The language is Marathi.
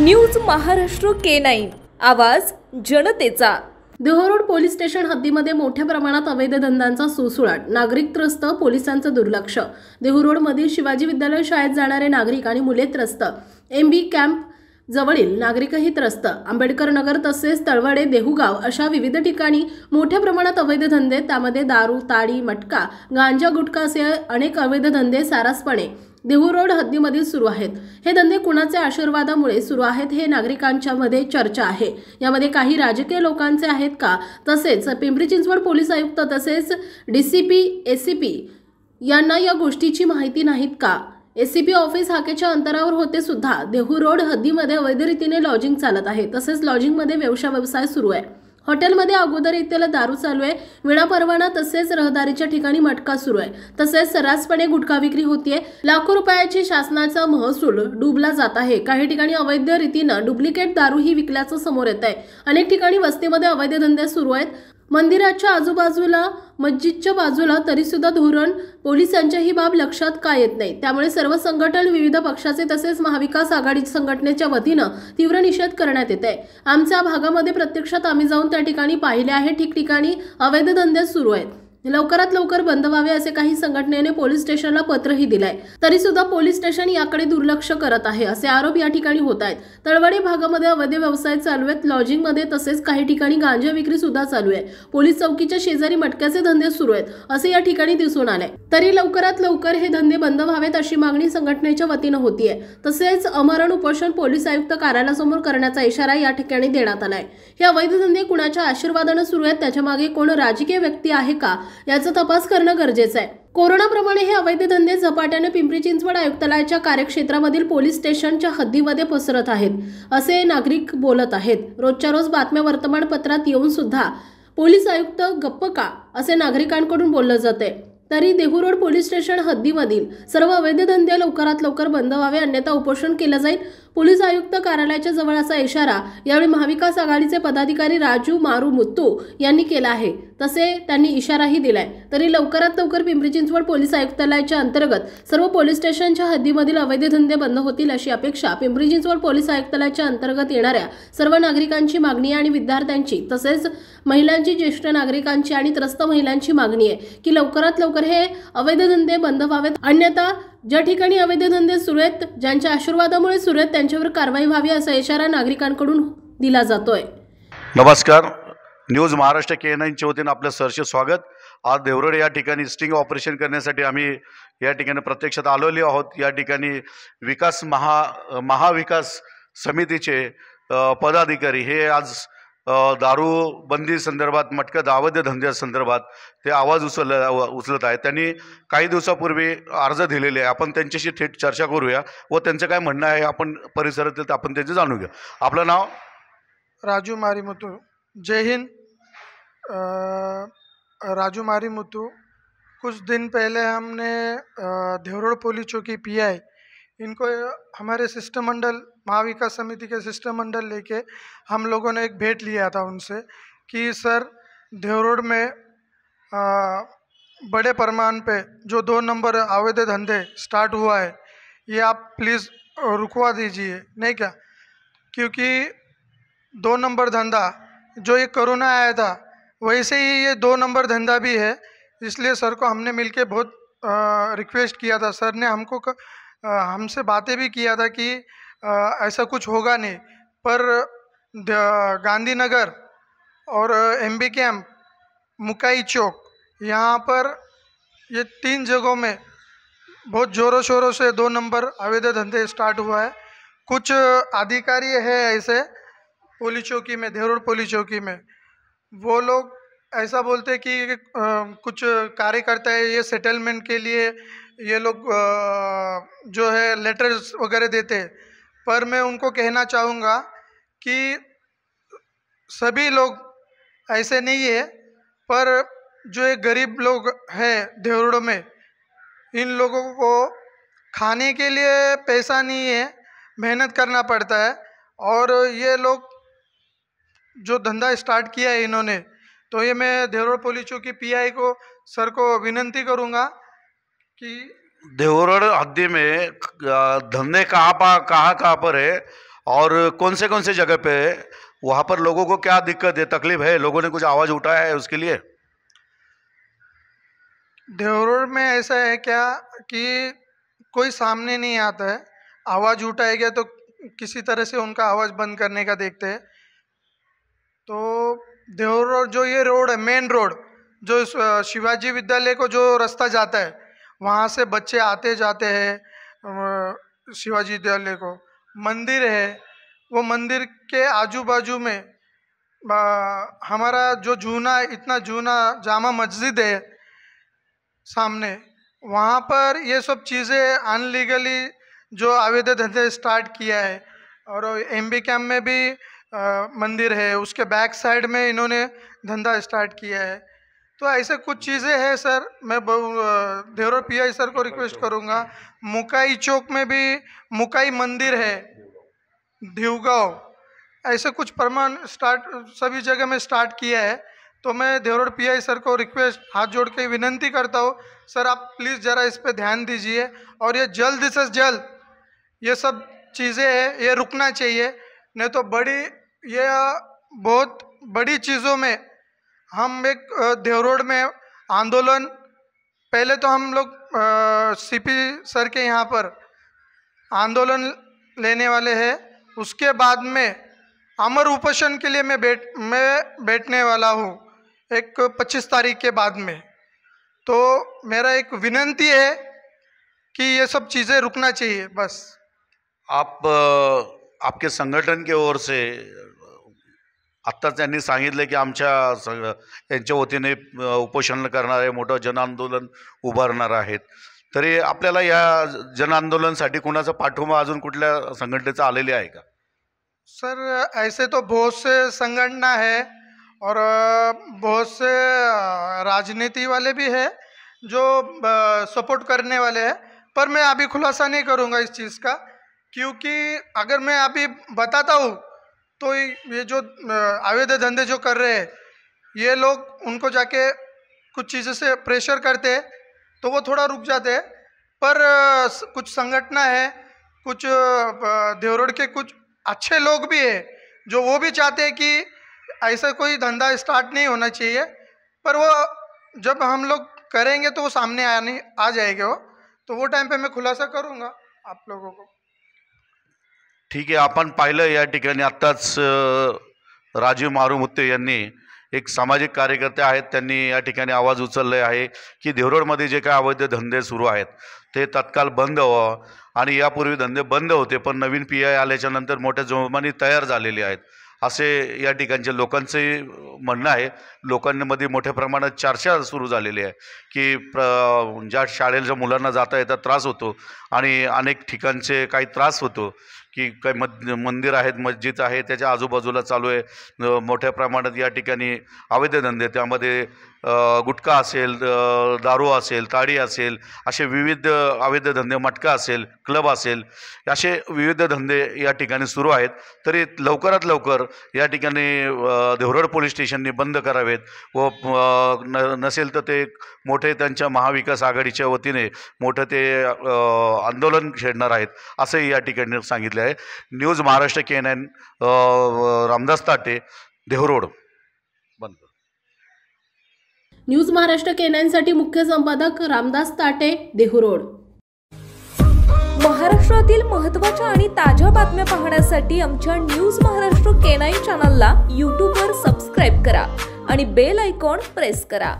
न्यूज महाराष्ट्र K9 आवाज जनतेचा। देहरोड पोलीस स्टेशन हद्दीमध्ये मोठ्या प्रमाणात अवैध धंद्यांचा सुळसुळाट, नागरिक त्रस्त, पोलिसांचं दुर्लक्ष। देहरोड मधील शिवाजी विद्यालय शाळेत जाणारे नागरिक आणि मुले त्रस्त, MB कॅम्प जवळील नागरिकही त्रस्त, आंबेडकर नगर तसेच तळवडे, देहुगाव अशा विविध ठिकाणी मोठ्या प्रमाणात अवैध धंदे, त्यामध्ये दारू, ताडी, मटका, गांजा, गुटखा असे अनेक अवैध धंदे सारासपणे देहरोड हद्दीमध्ये सुरू आहेत। हे धंदे कुणाच्या आशीर्वादामुळे सुरू आहेत हे नागरिकांच्या मध्ये चर्चा आहे। यामध्ये काही राजकीय लोकांचे आहेत का, तसेच पिंपरी चिंचवड पोलीस आयुक्त तसेच DCP ACP यांना या गोष्टीची माहिती नाहीत का? ACP ऑफिस हाकेच्या अंतरावर होते सुद्धा देहरोड हद्दीमध्ये अवैध रीतीने लॉजिंग चालत आहे, तसेच लॉजिंगमध्ये व्यवसाय सुरू आहे। हॉटेलमध्ये अगोदर इथला दारू चालू आहे, विना परवाना, तसेच रहदारीच्या ठिकाणी मटका सुरू आहे, तसेच सर्रासपणे गुटखा विक्री होतीये। लाखो रुपयाची शासनाचा महसूल डुबला जात आहे। काही ठिकाणी अवैध रीतीने डुप्लिकेट दारू ही विकल्याचं समोर येत आहे। अनेक ठिकाणी वस्तीमध्ये अवैध धंदे सुरू आहेत। मंदिराच्या आजूबाजूला, मस्जिदच्या बाजूला तरी सुद्धा धोरण पोलिसांच्या ही बाब लक्षात का येत नाही। त्यामुळे सर्व संघटन, विविध पक्षाचे तसेच महाविकास आघाडी संघटनेच्या वतीने तीव्र निषेध करण्यात येत आहे। आमच्या भागामध्ये प्रत्यक्षात आम्ही जाऊन त्या ठिकाणी पाहिले आहे, ठिकठिकाणी अवैध धंदे सुरू आहेत। लवकरात लवकर बंद व्हावे असे काही संघटनेने पोलीस स्टेशनला पत्रही दिलंय, तरी सुद्धा पोलीस स्टेशन याकडे दुर्लक्ष करत आहे असे आरोप या ठिकाणी होत आहेत। तळवडे भागामध्ये अवैध व्यवसाय चालू आहेत, लॉजिंग मध्ये, तसेच काही ठिकाणी गांजा विक्री सुद्धा चालू आहे। पोलीस चौकीच्या शेजारी मटक्याचे धंदे सुरू आहेत असे या ठिकाणी दिसून आले। तरी लवकरात लवकर हे धंदे बंद व्हावेत अशी मागणी संघटनेच्या वतीने होतीये। तसेच अमरण उपोषण पोलीस आयुक्त कार्यालयासमोर करण्याचा इशारा या ठिकाणी देण्यात आलाय। हे अवैध धंदे कुणाच्या आशीर्वादाने सुरू आहेत, त्याच्या मागे कोण राजकीय व्यक्ती आहे का याचा तपास करणं गरजेचं आहे। कोरोनाप्रमाणे हे अवैध धंदे झपाट्याने पिंपरी चिंचवड आयुक्तालयाच्या कार्यक्षेत्रामधील पोलीस स्टेशनच्या हद्दीमध्ये पसरत आहेत असे नागरिक बोलत आहेत। रोजच्या रोज बातम्या वर्तमानपत्रात येऊन सुद्धा पोलीस आयुक्त गप्प का असे नागरिकांकडून बोललं जाते। तरी देहरोड पोलीस स्टेशन हद्दीमधील सर्व अवैध धंदे लवकरात लवकर बंद व्हावे, अन्यथा उपोषण केलं जाईल। पोलीस आयुक्त कार्यालयाच्या जवळ असा इशारा यावेळी महाविकास आघाडीचे पदाधिकारी राजू मारू मुत्तू यांनी केला आहे, तसे त्यांनी इशाराही दिलाय। तरी लवकरात लवकर पिंपरी चिंचवड पोलीस आयुक्तालयाच्या अंतर्गत सर्व पोलीस स्टेशनच्या हद्दीमधील अवैध धंदे बंद होतील अशी अपेक्षा पिंपरी चिंचवड पोलीस आयुक्तालयाच्या अंतर्गत येणाऱ्या सर्व नागरिकांची मागणी आणि विद्यार्थ्यांची, तसेच महिलांची, ज्येष्ठ नागरिकांची आणि त्रस्त महिलांची मागणी आहे की लवकरात लवकर हे अवैध धंदे बंद व्हावेत, अन्यथा ज्या ठिकाणी अवैध धंदे सुरू आहेत, ज्यांच्या आशीर्वादामुळे सुरू आहेत, त्यांच्यावर कारवाई व्हावी असा इशारा नागरिकांकडून दिला जातोय। नमस्कार, न्यूज महाराष्ट्र K9च्या वतीने आपलं सहर्ष स्वागत। आज देहरोड या ठिकाणी स्टिंग ऑपरेशन करण्यासाठी आम्ही या ठिकाणी प्रत्यक्षात आलेलो आहोत। या ठिकाणी महाविकास समितीचे पदाधिकारी हे आज दारू बंदी संदर्भात, मटका अवैध धंद्या संदर्भात ते आवाज उचलत आहेत। त्यांनी काही दिवसापूर्वी अर्ज दिलेले आहे, आपण त्यांच्याशी थेट चर्चा करूया व त्यांचं काय म्हणणं आहे आपण परिसरातील आपण त्यांचे जाणून घेऊ। आपलं नाव? राजू मारीमुतू। जय हिंद। राजू मारीमुतू। कुछ दिन पहले हमने देहरोड पुलिस चौकी PI इनको हमारे शिष्टमंडल, महाविकास समिति के शिष्टमंडल लेके हम लोगों ने एक भेंट लिया था उनसे कि सर, देहरोड में बड़े पैमाने पे जो 2 नंबर अवैध धंधे स्टार्ट हुआ है, ये आप प्लीज़ रुकवा दीजिए, नहीं क्या? क्योंकि 2 नंबर धंधा जो ये कोरोना आया था, वैसे ही ये 2 नंबर धंधा भी है। इसलिए सर को हमने मिलके बहुत रिक्वेस्ट किया था। सर ने हमसे बातें भी किया था कि ऐसा कुछ होगा नहीं, पर गांधीनगर और MB कैम्प, मुकाई चौक, यहाँ पर ये 3 जगहों में बहुत ज़ोरों शोरों से 2 नंबर अवैध धंधे स्टार्ट हुआ है। कुछ अधिकारी है ऐसे पुलिस चौकी में, देहरोड पुलिस चौकी में, वो लोग ऐसा बोलते कि कुछ कार्यकर्ता है, ये सेटलमेंट के लिए ये लोग जो है लेटर्स वगैरह देते हैं। पर मैं उनको कहना चाहूँगा कि सभी लोग ऐसे नहीं है, पर जो एक गरीब लोग हैं देहरोड में, इन लोगों को खाने के लिए पैसा नहीं है, मेहनत करना पड़ता है। और ये लोग जो धंधा स्टार्ट किया है इन्होंने, तो ये मैं देहरोड पुलिस चौकी PI को, सर को विनंती करूँगा कि देहरोड हद्दी में धंधे कहाँ पर है और कौन से जगह पे वहाँ पर लोगों को क्या दिक्कत है, तकलीफ है, लोगों ने कुछ आवाज़ उठाया है उसके लिए? देवरोड में ऐसा है क्या कि कोई सामने नहीं आता है, आवाज़ उठाएगा तो किसी तरह से उनका आवाज़ बंद करने का देखते हैं। तो देवरोड जो ये रोड है, मेन रोड जो शिवाजी विद्यालय को जो रास्ता जाता है, वहाँ से बच्चे आते जाते हैं शिवाजी विद्यालय को। मंदिर है, वो मंदिर के आजू बाजू में हमारा जो इतना जूना जामा मस्जिद है सामने, वहाँ पर ये सब चीज़ें अनलीगली जो अवैध धंधे स्टार्ट किया है। और एमबी कैंप में भी मंदिर है, उसके बैक साइड में इन्होंने धंधा स्टार्ट किया है। तो ऐसे कुछ चीज़ें हैं सर। मैं देवरोड पीआई सर को रिक्वेस्ट करूँगा, मुकाई चौक में भी मुकाई मंदिर है, धिवगांव, ऐसे कुछ प्रमाण सभी जगह में स्टार्ट किया है। तो मैं देवरोड पीआई सर को रिक्वेस्ट हाथ जोड़ के विनंती करता हूँ, सर आप प्लीज़ ज़रा इस पे ध्यान दीजिए और ये जल्द से जल्द ये सब चीज़ें हैं ये रुकना चाहिए। नहीं तो ये बहुत बड़ी चीज़ों में हम एक देवरोड में आंदोलन, पहले तो हम लोग सीपी सर के यहाँ पर आंदोलन लेने वाले हैं, उसके बाद में अमर उपोषण के लिए मैं बैठने वाला हूँ एक 25 तारीख के बाद में। तो मेरा एक विनंती है कि ये सब चीज़ें रुकना चाहिए बस। आपके संघटन के ओर से आत्ताच त्यांनी सांगितलं की यांच्या वतीने उपोषण करणारे मोठं जनआंदोलन उभारणार आहेत। तरी आपल्याला या जनआंदोलनासाठी कोणाचा पाठिंबा अजून कुठल्या संघटनेचा आलेला आहे का? सर ऐसे तो बहुत से संगठन है और बहुत से राजनीति वाले भी है जो सपोर्ट करने वाले हैं, पर मैं अभी खुलासा नहीं करूंगा इस चीज़ का, क्योंकि अगर मैं अभी बताता हूँ तो ये जो अवैध धंधे जो कर रहे हैं ये लोग उनको जाके कुछ चीज़ों से प्रेशर करते हैं तो वो थोड़ा रुक जाते हैं। पर कुछ संगठन है, कुछ देवरोड के कुछ अच्छे लोग भी है जो वो भी चाहते हैं कि ऐसा कोई धंधा स्टार्ट नहीं होना चाहिए, पर वो जब हम लोग करेंगे तो वो सामने आ जाएंगे तो वो टाइम पे मैं खुलासा करूँगा आप लोगों को। ठीक आहे, आपण पाहिलं या ठिकाणी आत्ताच राजीव मारुमुत्ते यांनी एक सामाजिक कार्यकर्ते आहेत, त्यांनी या ठिकाणी आवाज उचलले आहे की देवरोडमध्ये जे काय अवैध धंदे सुरू आहेत ते तत्काळ बंद व्हावं। आणि यापूर्वी धंदे बंद होते पण नवीन पीआय आल्याच्या नंतर मोठ्या जोमाने तयार झालेले आहेत असे या ठिकाणच्या लोकांचे म्हणणं आहे। लोकांमध्ये मोठ्या प्रमाणात चर्चा सुरू झालेली आहे की ज्या शाळेच्या मुलांना जाता येता त्रास होतो आणि अनेक ठिकाणचे काही त्रास होतो की काही मंदिर आहेत, मस्जिद आहे, त्याच्या आजूबाजूला चालू आहे मोठ्या प्रमाणात या ठिकाणी अवैध धंदे, त्यामध्ये गुटखा असेल, दारू असेल, ताडी असेल, असे विविध अवैध धंदे, मटका असेल, क्लब असेल, असे विविध धंदे या ठिकाणी सुरू आहेत। तरी लवकरात लवकर या ठिकाणी देवरोड पोलीस स्टेशनने बंद करावेत व नसेल तर ते मोठे त्यांच्या महाविकास आघाडीच्या वतीने मोठं ते आंदोलन छेडणार आहेत असे या ठिकाणी सांगितले आहे। न्यूज महाराष्ट्र K9 रामदास ताटे, देवरोड। बंद। न्यूज महाराष्ट्र K9 साठी मुख्य संपादक रामदास ताटे, देहरोड। महाराष्ट्रातील महत्त्वाच्या आणि ताज्या बातम्या पाहण्यासाठी आमच्या न्यूज महाराष्ट्र K9 चॅनलला यूट्यूबवर सबस्क्राइब करा आणि बेल आयकॉन प्रेस करा।